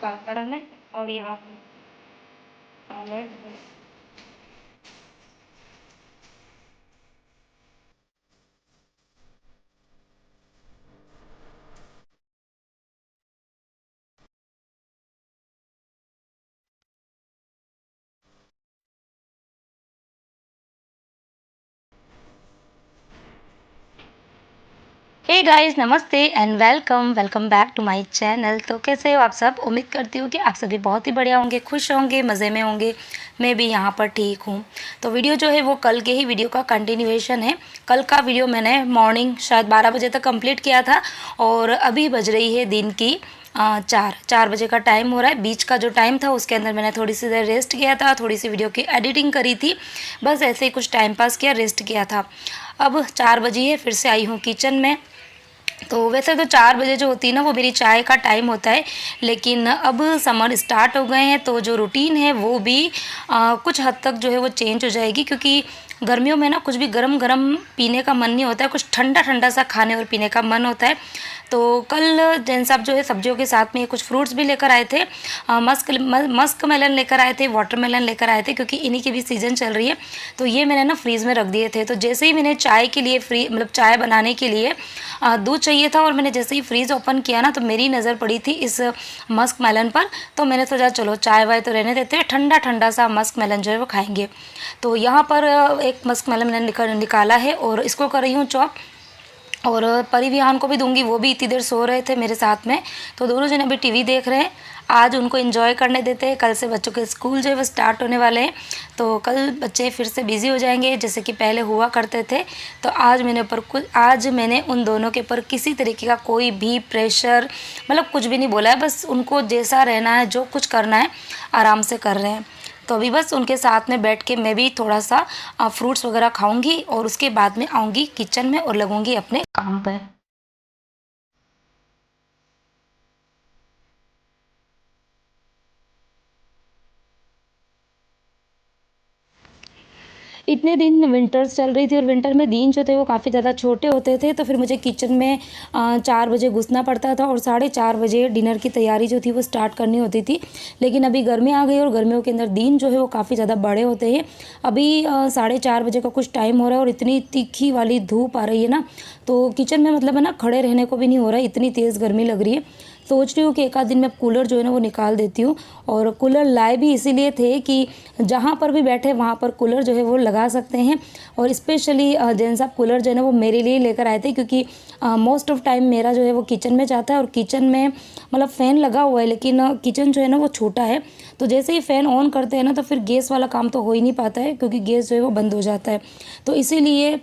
पापड़ में और यहाँ सैलेड। हे गाइस, नमस्ते and welcome welcome back to my channel. तो कैसे हो आप सब? उम्मीद करती हूँ कि आप सभी बहुत ही बढ़िया होंगे, खुश होंगे, मज़े में होंगे। मैं भी यहाँ पर ठीक हूँ। तो वीडियो जो है वो कल के ही वीडियो का कंटिन्यूएशन है। कल का वीडियो मैंने मॉर्निंग शायद 12 बजे तक कंप्लीट किया था और अभी बज रही है दिन की 4 बजे का टाइम हो रहा है। बीच का जो टाइम था उसके अंदर मैंने थोड़ी सी देर रेस्ट किया था, थोड़ी सी वीडियो की एडिटिंग करी थी, बस ऐसे ही कुछ टाइम पास किया, रेस्ट किया था। अब 4 बजे है, फिर से आई हूँ किचन में। तो वैसे तो 4 बजे जो होती है ना वो मेरी चाय का टाइम होता है, लेकिन अब समर स्टार्ट हो गए हैं तो जो रूटीन है वो भी कुछ हद तक जो है वो चेंज हो जाएगी, क्योंकि गर्मियों में ना कुछ भी गरम गरम पीने का मन नहीं होता है, कुछ ठंडा ठंडा सा खाने और पीने का मन होता है। तो कल जैन साहब जो है सब्जियों के साथ में कुछ फ्रूट्स भी लेकर आए थे। मस्क मेलन लेकर आए थे, वाटर मेलन लेकर आए थे, क्योंकि इन्हीं की भी सीज़न चल रही है। तो ये मैंने ना फ्रीज़ में रख दिए थे। तो जैसे ही मैंने चाय के लिए चाय बनाने के लिए दूध चाहिए था और मैंने जैसे ही फ्रीज़ ओपन किया ना तो मेरी नज़र पड़ी थी इस मस्क मेलन पर। तो मैंने सोचा चलो चाय वाय तो रहने देते हैं, ठंडा ठंडा सा मस्क मेलन जो है वो खाएंगे। तो यहाँ पर एक मस्क मेलन मैंने निकाला है और इसको कर रही हूँ चॉप, और परी विहान को भी दूंगी, वो भी इतनी देर सो रहे थे मेरे साथ में। तो दोनों जने अभी टीवी देख रहे हैं। आज उनको एंजॉय करने देते हैं, कल से बच्चों के स्कूल जो है वो स्टार्ट होने वाले हैं। तो कल बच्चे फिर से बिज़ी हो जाएंगे जैसे कि पहले हुआ करते थे। तो आज मैंने उन दोनों के ऊपर किसी तरीके का कोई भी प्रेशर कुछ भी नहीं बोला है, बस उनको जैसा रहना है, जो कुछ करना है आराम से कर रहे हैं। तो अभी बस उनके साथ में बैठ के मैं भी थोड़ा सा फ्रूट्स वगैरह खाऊंगी और उसके बाद में आऊँगी किचन में और लगूंगी अपने काम पर। इतने दिन विंटर्स चल रही थी और विंटर में दिन जो थे वो काफ़ी ज़्यादा छोटे होते थे, तो फिर मुझे किचन में 4 बजे घुसना पड़ता था और 4:30 बजे डिनर की तैयारी जो थी वो स्टार्ट करनी होती थी। लेकिन अभी गर्मी आ गई और गर्मियों के अंदर दिन जो है वो काफ़ी ज़्यादा बड़े होते हैं। अभी 4:30 बजे का कुछ टाइम हो रहा है और इतनी तीखी वाली धूप आ रही है ना, तो किचन में है ना खड़े रहने को भी नहीं हो रहा है, इतनी तेज़ गर्मी लग रही है। सोच रही हूँ कि एक आध दिन में कूलर जो है ना वो निकाल देती हूँ। और कूलर लाए भी इसीलिए थे कि जहाँ पर भी बैठे वहाँ पर कूलर जो है वो लगा सकते हैं। और स्पेशली जैन साहब कूलर जो है ना वो मेरे लिए लेकर आए थे, क्योंकि मोस्ट ऑफ टाइम मेरा जो है वो किचन में जाता है और किचन में फ़ैन लगा हुआ है, लेकिन किचन जो है ना वो छोटा है। तो जैसे ही फ़ैन ऑन करते हैं ना तो फिर गैस वाला काम तो हो ही नहीं पाता है, क्योंकि गैस जो है वो बंद हो जाता है। तो इसीलिए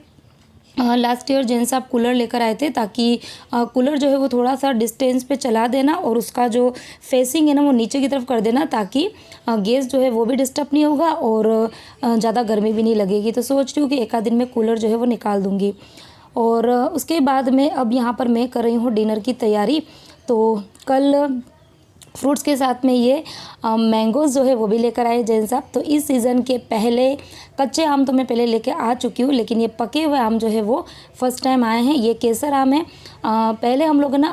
लास्ट ईयर जैन साहब कूलर लेकर आए थे, ताकि कूलर जो है वो थोड़ा सा डिस्टेंस पे चला देना और उसका जो फेसिंग है ना वो नीचे की तरफ कर देना, ताकि गैस जो है वो भी डिस्टर्ब नहीं होगा और ज़्यादा गर्मी भी नहीं लगेगी। तो सोच रही हूँ कि एक आध दिन में कूलर जो है वो निकाल दूँगी। और उसके बाद में अब यहाँ पर मैं कर रही हूँ डिनर की तैयारी। तो कल फ्रूट्स के साथ में ये मैंगोज़ जो है वो भी लेकर आए जैन साहब। तो इस सीज़न के पहले कच्चे आम तो मैं पहले लेके आ चुकी हूँ, लेकिन ये पके हुए आम जो है वो फर्स्ट टाइम आए हैं। ये केसर आम है। पहले हम लोग ना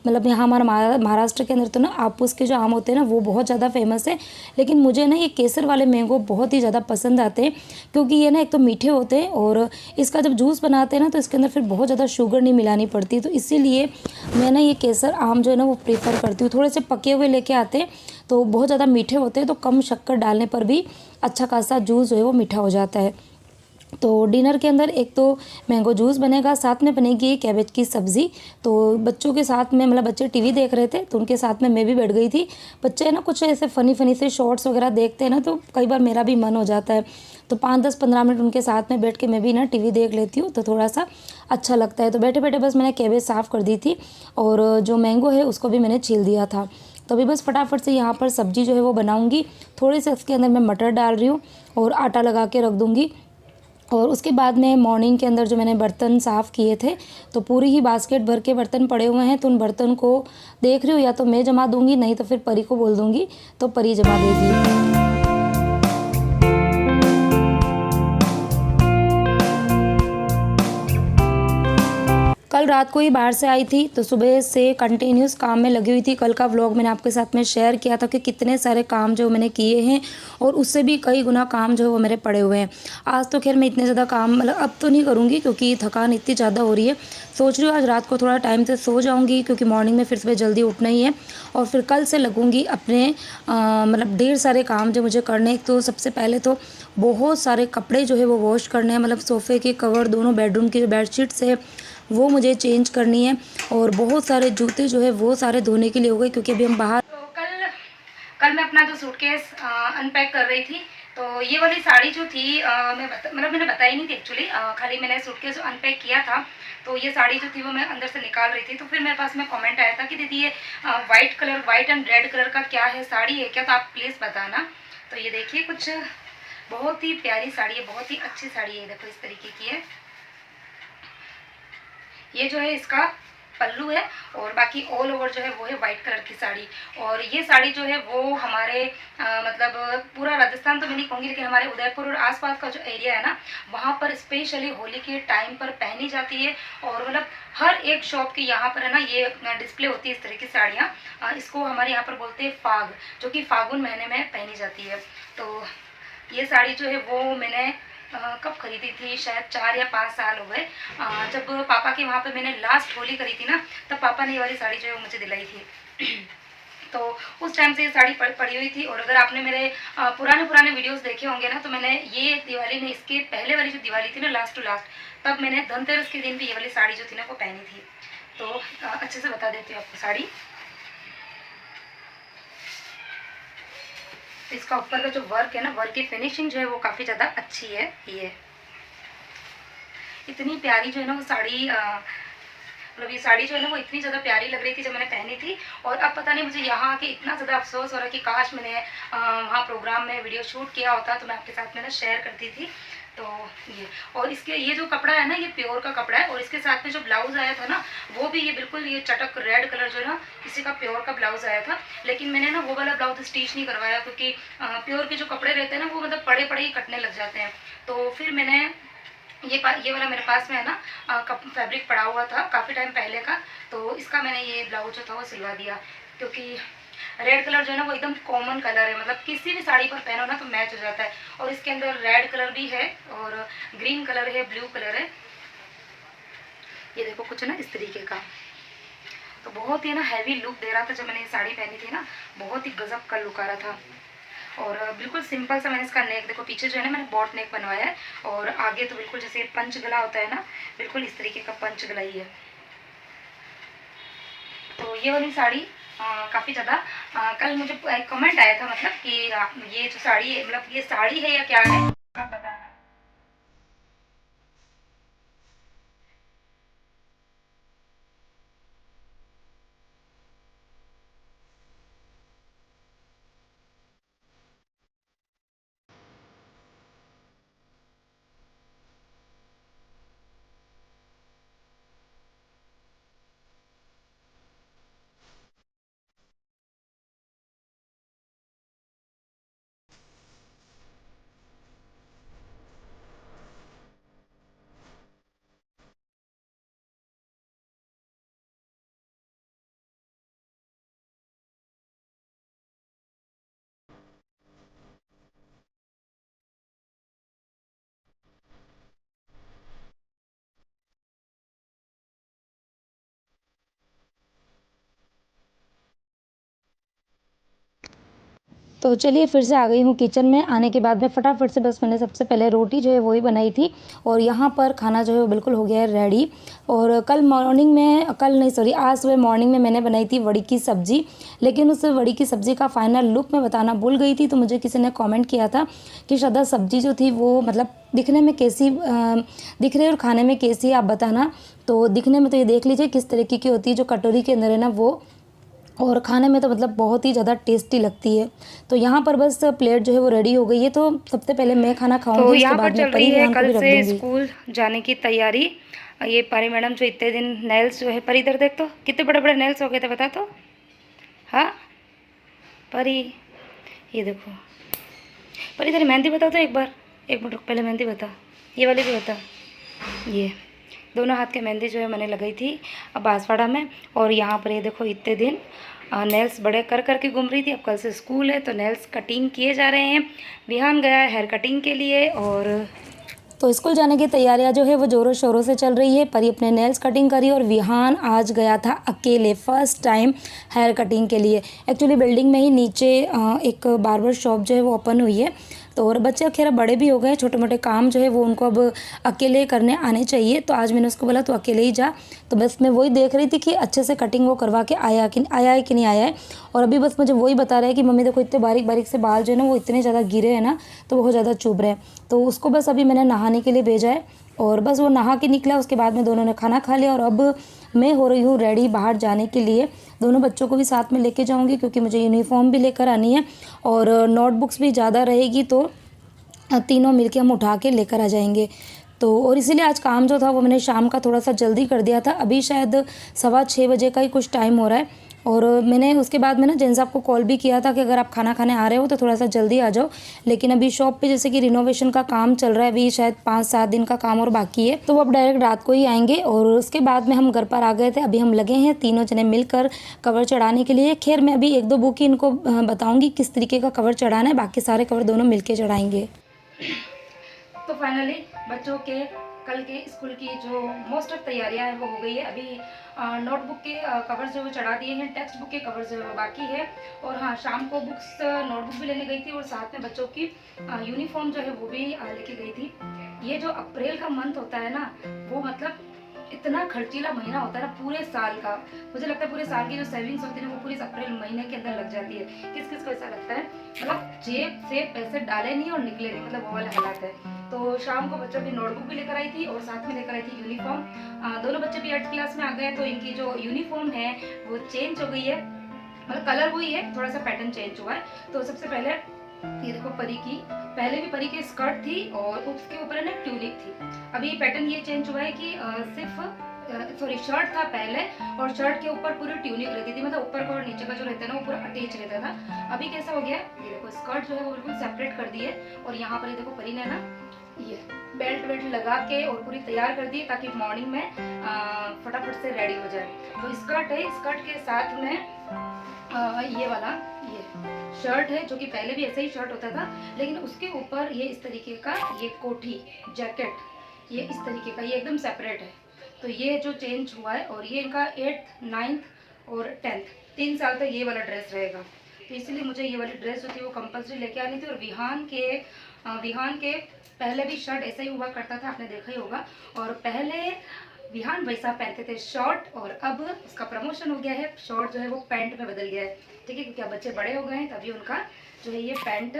यहाँ हमारा महाराष्ट्र के अंदर तो ना आपूस के जो आम होते हैं ना वो बहुत ज़्यादा फेमस है, लेकिन मुझे ना ये केसर वाले मैंगो बहुत ही ज़्यादा पसंद आते हैं, क्योंकि ये ना एक तो मीठे होते हैं और इसका जब जूस बनाते हैं ना तो इसके अंदर फिर बहुत ज़्यादा शुगर नहीं मिलानी पड़ती। तो इसीलिए मैं ना ये केसर आम जो है ना वो प्रीफर करती हूँ। थोड़े से पके हुए लेके आते हैं तो बहुत ज़्यादा मीठे होते हैं, तो कम शक्कर डालने पर भी अच्छा खासा जूस जो है वो मीठा हो जाता है। तो डिनर के अंदर एक तो मैंगो जूस बनेगा, साथ में बनेगी कैबेज की सब्ज़ी। तो बच्चों के साथ में बच्चे टीवी देख रहे थे तो उनके साथ में मैं भी बैठ गई थी। बच्चे ना कुछ ऐसे फ़नी फ़नी से शॉर्ट्स वगैरह देखते हैं ना, तो कई बार मेरा भी मन हो जाता है। तो 5-10-15 मिनट उनके साथ में बैठ के मैं भी ना टीवी देख लेती हूँ, तो थोड़ा सा अच्छा लगता है। तो बैठे बैठे बस मैंने कैबेज साफ़ कर दी थी और जो मैंगो है उसको भी मैंने छील दिया था। तो अभी बस फटाफट से यहाँ पर सब्ज़ी जो है वो बनाऊँगी। थोड़े से उसके अंदर मैं मटर डाल रही हूँ और आटा लगा के रख दूँगी। और उसके बाद में मॉर्निंग के अंदर जो मैंने बर्तन साफ़ किए थे, तो पूरी ही बास्केट भर के बर्तन पड़े हुए हैं। तो उन बर्तन को देख रही हूँ, या तो मैं जमा दूँगी, नहीं तो फिर परी को बोल दूँगी तो परी जमा देगी। कल रात को ही बाहर से आई थी तो सुबह से कंटिन्यूस काम में लगी हुई थी। कल का व्लॉग मैंने आपके साथ में शेयर किया था कि कितने सारे काम जो मैंने किए हैं और उससे भी कई गुना काम जो है वो मेरे पड़े हुए हैं। आज तो खैर मैं इतने ज़्यादा काम मतलब अब तो नहीं करूँगी क्योंकि थकान इतनी ज़्यादा हो रही है। सोच रही हूँ आज रात को थोड़ा टाइम से सो जाऊँगी क्योंकि मॉर्निंग में फिर सुबह जल्दी उठना ही है। और फिर कल से लगूँगी अपने मतलब ढेर सारे काम जो मुझे करने। एक तो सबसे पहले तो बहुत सारे कपड़े जो है वो वॉश करने हैं, मतलब सोफ़े के कवर, दोनों बेडरूम की जो बेडशीट्स है वो मुझे चेंज करनी है। और बहुत सारे जूते जो है वो सारे धोने के लिए हो गए क्योंकि अभी हम बाहर। तो कल मैं अपना जो सूटकेस अनपैक कर रही थी तो ये वाली साड़ी जो थी मैंने बताई नहीं थी एक्चुअली, खाली मैंने सूटकेस अनपैक किया था। तो ये साड़ी जो थी वो मैं अंदर से निकाल रही थी तो फिर मेरे पास में कमेंट आया था कि दीदी ये वाइट एंड रेड कलर का क्या है, साड़ी है क्या, तो आप प्लीज़ बताना। तो ये देखिए कुछ बहुत ही प्यारी साड़ी है, बहुत ही अच्छी साड़ी है। देखो इस तरीके की है, ये जो है इसका पल्लू है और बाकी ऑल ओवर जो है वो है वाइट कलर की साड़ी। और ये साड़ी जो है वो हमारे मतलब पूरा राजस्थान तो मैं नहीं कहूँगी लेकिन हमारे उदयपुर और आसपास का जो एरिया है ना वहाँ पर स्पेशली होली के टाइम पर पहनी जाती है। और मतलब हर एक शॉप की यहाँ पर है ना ये डिस्प्ले होती है इस तरह की साड़ियाँ। इसको हमारे यहाँ पर बोलते हैं फाग, जो कि फागुन महीने में पहनी जाती है। तो ये साड़ी जो है वो मैंने कब खरीदी थी, शायद 4 या 5 साल हो गए। जब पापा के वहाँ पे मैंने लास्ट होली करी थी ना तब पापा ने ये वाली साड़ी जो है वो मुझे दिलाई थी। तो उस टाइम से ये साड़ी पड़ी हुई थी। और अगर आपने मेरे पुराने वीडियोस देखे होंगे ना तो मैंने ये दिवाली में, इसके पहले वाली जो दिवाली थी ना लास्ट टू लास्ट, तब मैंने धनतेरस के दिन भी ये वाली साड़ी जो थी ना वो पहनी थी। तो अच्छे से बता देती हूँ आपको साड़ी। इसका ऊपर का जो वर्क है ना, वर्क की फिनिशिंग जो है वो काफ़ी ज़्यादा अच्छी है। ये इतनी प्यारी जो है ना वो साड़ी मतलब ये साड़ी जो है ना वो इतनी ज़्यादा प्यारी लग रही थी जब मैंने पहनी थी। और अब पता नहीं मुझे यहाँ आके इतना ज़्यादा अफसोस हो रहा है कि काश मैंने वहाँ प्रोग्राम में वीडियो शूट किया होता तो मैं आपके साथ में ना शेयर करती थी। तो ये, और इसके ये जो कपड़ा है ना ये प्योर का कपड़ा है। और इसके साथ में जो ब्लाउज आया था ना वो भी ये बिल्कुल ये चटक रेड कलर जो है ना इसी का प्योर का ब्लाउज आया था। लेकिन मैंने ना वो वाला ब्लाउज स्टिच नहीं करवाया क्योंकि प्योर के जो कपड़े रहते हैं ना वो मतलब पड़े पड़े ही कटने लग जाते हैं। तो फिर मैंने ये वाला मेरे पास में है ना फैब्रिक पड़ा हुआ था काफ़ी टाइम पहले का, तो इसका मैंने ये ब्लाउज जो था वो सिलवा दिया। क्योंकि रेड कलर जो है ना वो एकदम कॉमन कलर है, मतलब किसी भी साड़ी पर पहनो ना तो मैच हो जाता है। और इसके अंदर रेड कलर भी है और ग्रीन कलर है, ब्लू कलर है। ये देखो कुछ ना इस तरीके का, तो बहुत ही ना हैवी लुक दे रहा था जब मैंने ये साड़ी पहनी थी ना, बहुत ही गजब का लुक आ रहा था। और बिल्कुल सिंपल सा मैंने इसका नेक, देखो पीछे जो है ना मैंने बॉट नेक बनवाया है और आगे तो बिल्कुल जैसे पंच गला होता है ना, बिल्कुल इस तरीके का पंच गला ही है। तो ये वाली साड़ी काफ़ी ज़्यादा कल मुझे कमेंट आया था मतलब कि ये जो साड़ी है मतलब ये साड़ी है या क्या है आप बताना। तो चलिए फिर से आ गई हूँ किचन में। आने के बाद में फटाफट से बस मैंने सबसे पहले रोटी जो है वही बनाई थी और यहाँ पर खाना जो है वो बिल्कुल हो गया है रेडी। और कल मॉर्निंग में, कल नहीं सॉरी आज सुबह मॉर्निंग में मैंने बनाई थी वड़ी की सब्ज़ी, लेकिन उस वड़ी की सब्ज़ी का फाइनल लुक मैं बताना भूल गई थी। तो मुझे किसी ने कॉमेंट किया था कि श्रद्धा सब्ज़ी जो थी वो मतलब दिखने में कैसी दिख रही है और खाने में कैसी, आप बताना। तो दिखने में तो ये देख लीजिए किस तरीके की होती है, जो कटोरी के अंदर है ना वो, और खाने में तो मतलब बहुत ही ज़्यादा टेस्टी लगती है। तो यहाँ पर बस प्लेट जो है वो रेडी हो गई है। तो सबसे पहले मैं खाना खाऊंगी, तो उसके बाद में परी बहन को भी रख दूंगी। स्कूल जाने की तैयारी। ये परी मैडम जो इतने दिन नेल्स जो है, पर इधर देख तो कितने बड़े बड़े नेल्स हो गए थे बता तो। हाँ परी ये देखो, पर इधर मेहंदी बता तो एक बार, एक मिनट रुक, पहले मेहंदी बता, ये वाली भी बता। दोनों हाथ के मेहंदी जो है मैंने लगाई थी बांसवाड़ा में। और यहाँ पर ये देखो इतने दिन नेल्स बड़े कर कर के घूम रही थी। अब कल से स्कूल है तो नेल्स कटिंग किए जा रहे हैं। विहान गया है हेयर कटिंग के लिए और तो स्कूल जाने की तैयारियां जो है वो ज़ोरों शोरों से चल रही है। परी अपने नेल्स कटिंग करी और विहान आज गया था अकेले फर्स्ट टाइम हेयर कटिंग के लिए। एक्चुअली बिल्डिंग में ही नीचे एक बार्बर शॉप जो है वो ओपन हुई है। तो और बच्चे खैर बड़े भी हो गए, छोटे मोटे काम जो है वो उनको अब अकेले करने आने चाहिए। तो आज मैंने उसको बोला तो अकेले ही जा। तो बस मैं वही देख रही थी कि अच्छे से कटिंग वो करवा के आया है कि नहीं आया है। और अभी बस मुझे वही बता रहा है कि मम्मी देखो इतने बारीक बारीक से बाल जो है ना वो इतने ज़्यादा गिरे हैं ना, तो बहुत ज़्यादा चुभ रहे हैं। तो उसको बस अभी मैंने नहाने के लिए भेजा है और बस वो नहा के निकला। उसके बाद में दोनों ने खाना खा लिया और अब मैं हो रही हूँ रेडी बाहर जाने के लिए। दोनों बच्चों को भी साथ में लेके जाऊँगी क्योंकि मुझे यूनिफॉर्म भी लेकर आनी है और नोटबुक्स भी ज़्यादा रहेगी तो तीनों मिलके हम उठा के लेकर आ जाएंगे। तो और इसीलिए आज काम जो था वो मैंने शाम का थोड़ा सा जल्दी कर दिया था। अभी शायद 6:15 बजे का ही कुछ टाइम हो रहा है। और मैंने उसके बाद में ना जैन साहब को कॉल भी किया था कि अगर आप खाना खाने आ रहे हो तो थोड़ा सा जल्दी आ जाओ। लेकिन अभी शॉप पे जैसे कि रिनोवेशन का काम चल रहा है, अभी शायद 5-7 दिन का काम और बाकी है, तो वो अब डायरेक्ट रात को ही आएंगे। और उसके बाद में हम घर पर आ गए थे। अभी हम लगे हैं तीनों जने मिलकर कवर चढ़ाने के लिए। खैर मैं अभी 1-2 बुक ही इनको बताऊँगी किस तरीके का कवर चढ़ाना है, बाकी सारे कवर दोनों मिल के चढ़ाएँगे। तो फाइनली बच्चों के कल के स्कूल की जो मोस्ट ऑफ तैयारियां हैं वो हो गई है। अभी नोटबुक के कवर्स जो वो चढ़ा दिए हैं, टेक्स्ट बुक के कवर्स जो है बाकी है। और हाँ, शाम को बुक्स नोटबुक भी लेने गई थी और साथ में बच्चों की यूनिफॉर्म जो है वो भी लेके गई थी। ये जो अप्रैल का मंथ होता है ना, वो मतलब इतना खर्चीला महीना होता है ना पूरे साल का। मुझे लगता है पूरे साल की जो सेविंग्स होती है ना वो पूरे अप्रैल महीने के अंदर लग जाती है। किस किस को ऐसा लगता है, मतलब जेब से पैसे डाले नहीं और निकले नहीं, मतलब वो वाला हालात है। तो शाम को बच्चों की नोटबुक भी लेकर आई थी और साथ में लेकर आई थी यूनिफॉर्म। दोनों बच्चे भी 8th क्लास में आ गए तो इनकी जो यूनिफॉर्म है वो चेंज हो गई है, मतलब कलर वही है, थोड़ा सा पैटर्न चेंज हुआ है। तो सबसे पहले ये देखो परी की, पहले भी परी की स्कर्ट थी और उसके ऊपर ना ट्यूनिक थी। अभी पैटर्न ये चेंज हुआ है कि सिर्फ शर्ट था पहले और शर्ट के ऊपर पूरी ट्यूनिक रहती थी, मतलब ऊपर का और नीचे का जो रहता है ना वो पूरा अटैच रहता था। अभी कैसा हो गया, ये देखो स्कर्ट जो है वो बिल्कुल सेपरेट कर दी है। और यहाँ पर ये देखो परी ने ना ये बेल्ट वेल्ट लगा के और पूरी तैयार कर दी ताकि मॉर्निंग में फटाफट से रेडी हो जाए। तो स्कर्ट है, स्कर्ट के साथ में ये वाला ये शर्ट है जो कि पहले भी ऐसा ही शर्ट होता था, लेकिन उसके ऊपर ये इस तरीके का ये कोठी जैकेट, ये इस तरीके का, ये एकदम सेपरेट है। तो ये जो चेंज हुआ है और ये इनका 8th 9th और 10th 3 साल तक ये वाला ड्रेस रहेगा। तो इसलिए मुझे ये वाली ड्रेस जो थी वो कंपल्सरी लेके आनी थी। और विहान के पहले भी शर्ट ऐसा ही हुआ करता था, आपने देखा ही होगा। और पहले विहान वैसा पहनते थे शॉर्ट, और अब उसका प्रमोशन हो गया है, शॉर्ट जो है वो पैंट में बदल गया है, ठीक है, क्योंकि अब बच्चे बड़े हो गए हैं तभी उनका जो है ये पैंट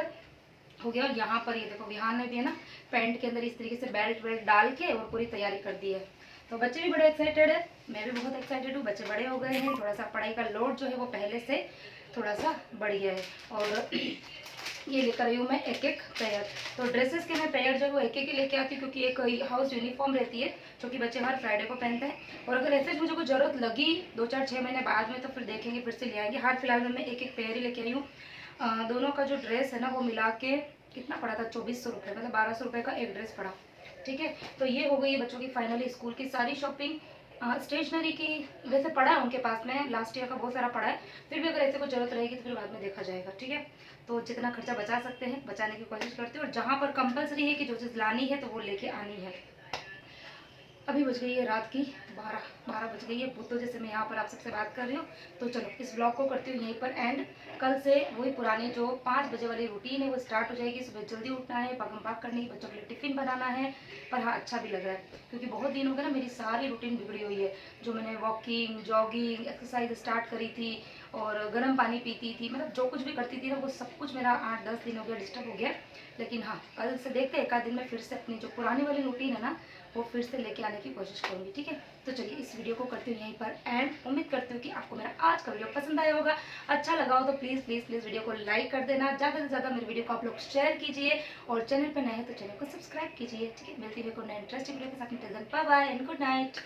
हो गया। और यहाँ पर ये देखो विहान ने भी है ना पैंट के अंदर इस तरीके से बेल्ट वेल्ट डाल के और पूरी तैयारी कर दी है। तो बच्चे भी बड़े एक्साइटेड है, मैं भी बहुत एक्साइटेड हूँ। बच्चे बड़े हो गए हैं, थोड़ा सा पढ़ाई का लोड जो है वो पहले से थोड़ा सा बढ़ गया है। और ये लेकर आई हूँ मैं एक एक पेयर। तो ड्रेसेस के मैं पेयर जो है वो एक ही लेके आती हूँ क्योंकि एक हाउस यूनिफॉर्म रहती है जो कि बच्चे हर फ्राइडे को पहनते हैं। और अगर ऐसे मुझे कोई ज़रूरत लगी 2-4-6 महीने बाद में तो फिर देखेंगे, फिर से ले आएंगे। हाल फिलहाल में मैं एक एक पेयर ही लेके आई हूँ। दोनों का जो ड्रेस है ना वो मिला के कितना पड़ा था, 2400 रुपये, मतलब 1200 रुपये का एक ड्रेस पड़ा, ठीक है। तो ये हो गई है बच्चों की फाइनली स्कूल की सारी शॉपिंग। स्टेशनरी की वैसे पड़ा है उनके पास में, लास्ट ईयर का बहुत सारा पड़ा है, फिर भी अगर ऐसे कोई जरूरत रहेगी तो फिर बाद में देखा जाएगा, ठीक है। तो जितना खर्चा बचा सकते हैं बचाने की कोशिश करते हैं, और जहाँ पर कंपलसरी है कि जो चीज़ लानी है तो वो लेके आनी है। अभी बज गई है रात की 12 बज गई है, तो जैसे मैं यहाँ पर आप सबसे बात कर रही हूँ। तो चलो इस ब्लॉग को करती हूँ यहीं पर एंड। कल से वही पुरानी जो 5 बजे वाली रूटीन है वो स्टार्ट हो जाएगी। सुबह जल्दी उठना है, पगम पाक करनी है, बच्चों के लिए टिफ़िन बनाना है। पर हाँ, अच्छा भी लग रहा है क्योंकि बहुत दिन हो गए ना मेरी सारी रूटीन बिगड़ी हुई है। जो मैंने वॉकिंग जॉगिंग एक्सरसाइज स्टार्ट करी थी और गर्म पानी पीती थी, मतलब जो कुछ भी करती थी ना वो सब कुछ मेरा 8-10 दिन हो गया डिस्टर्ब हो गया। लेकिन हाँ, कल से देखते हैं, 1 दिन में फिर से अपनी जो पुरानी वाली रूटीन है ना वो फिर से लेके आने की कोशिश करूँगी, ठीक है। तो चलिए इस वीडियो को करती हूँ यहीं पर एंड। उम्मीद करती हूँ कि आपको मेरा आज का वीडियो पसंद आया होगा। अच्छा लगा हो तो प्लीज़ प्लीज़ प्लीज़ वीडियो को लाइक कर देना, ज़्यादा से ज़्यादा मेरे वीडियो को आप लोग शेयर कीजिए, और चैनल पर नए हैं तो चैनल को सब्सक्राइब कीजिए, ठीक है। मिलती है कोई नए इंटरेस्टिंग वीडियो के साथ। Bye bye and good night.